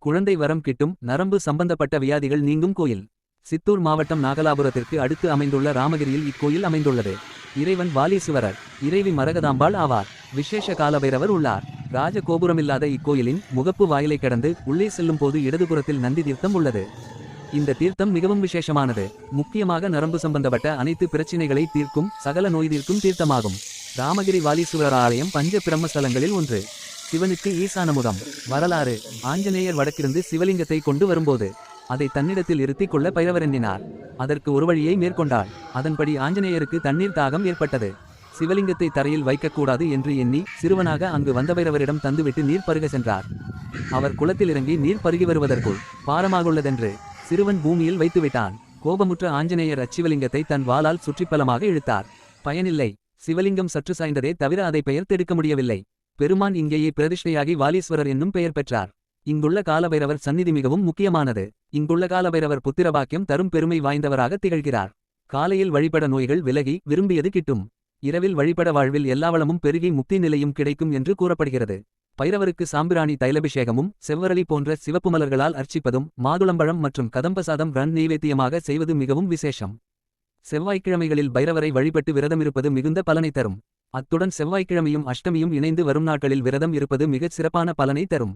குழந்தை வரம் கிட்டும். நரம்பு சம்பந்தப்பட்ட வியாதிகள் நீங்கும் கோயில். சித்தூர் மாவட்டம் நாகலாபுரத்திற்கு அடுத்து அமைந்துள்ள ராமகிரியில் இக்கோயில் அமைந்துள்ளது. இறைவன் வாலீசுவரர், இறைவி மரகதாம்பாள் ஆவார். விசேஷ காலபைரவர் உள்ளார். ராஜ கோபுரமில்லாத இக்கோயிலின் முகப்பு வாயிலை கடந்து உள்ளே செல்லும் போது இடதுபுறத்தில் நந்தி தீர்த்தம் உள்ளது. இந்த தீர்த்தம் மிகவும் விசேஷமானது. முக்கியமாக நரம்பு சம்பந்தப்பட்ட அனைத்து பிரச்சினைகளை தீர்க்கும் சகல நோய் தீர்க்கும் தீர்த்தமாகும். ராமகிரி வாலீசுவரர் ஆலயம் பஞ்ச பிரம்மஸ்தலங்களில் ஒன்று. சிவனுக்கு ஈசானமுகம். வரலாறு: ஆஞ்சநேயர் வடக்கிருந்து சிவலிங்கத்தை கொண்டு வரும்போது அதை தன்னிடத்தில் இருத்திக் கொள்ள பைரவர் எண்ணினார். அதற்கு ஒரு வழியை மேற்கொண்டாள். அதன்படி ஆஞ்சநேயருக்கு தண்ணீர் தாகம் ஏற்பட்டது. சிவலிங்கத்தை தரையில் வைக்கக்கூடாது என்று எண்ணி சிறுவனாக அங்கு வந்த பைரவரிடம் தந்துவிட்டு நீர் பருக சென்றார். அவர் குளத்தில் இறங்கி நீர் பருகி வருவதற்குள் பாரமாகுள்ளதென்று சிறுவன் பூமியில் வைத்துவிட்டான். கோபமுற்ற ஆஞ்சநேயர் அச்சிவலிங்கத்தை தன் வாளால் சுற்றி பலமாக இழுத்தார். பயனில்லை. சிவலிங்கம் சற்று சாய்ந்ததே தவிர அதை பெயர் தெடுக்க முடியவில்லை. பெருமான் இங்கேயே பிரதிஷ்டையாகி வாலீஸ்வரர் என்னும் பெயர் பெற்றார். இங்குள்ள காலபைரவர் சந்நிதி மிகவும் முக்கியமானது. இங்குள்ள காலபைரவர் புத்திரபாக்கியம் தரும் பெருமை வாய்ந்தவராக திகழ்கிறார். காலையில் வழிபட நோய்கள் விலகி விரும்பியது கிட்டும். இரவில் வழிபட வாழ்வில் எல்லா வளமும் பெருகி முக்தி நிலையும் கிடைக்கும் என்று கூறப்படுகிறது. பைரவருக்கு சாம்பிராணி தைலபிஷேகமும் செவ்வரளி போன்ற சிவப்பு மலர்களால் அர்ச்சிப்பதும் மாதுளம்பழம் மற்றும் கதம்பசாதம் ரன் நெய்வேத்தியமாக செய்வது மிகவும் விசேஷம். செவ்வாய்க்கிழமைகளில் பைரவரை வழிபட்டு விரதமிருப்பது மிகுந்த பலனை தரும். அத்துடன் செவ்வாய்க்கிழமையும் அஷ்டமியும் இணைந்து வரும் நாட்களில் விரதம் இருப்பது மிகச் சிறப்பான பலனை தரும்.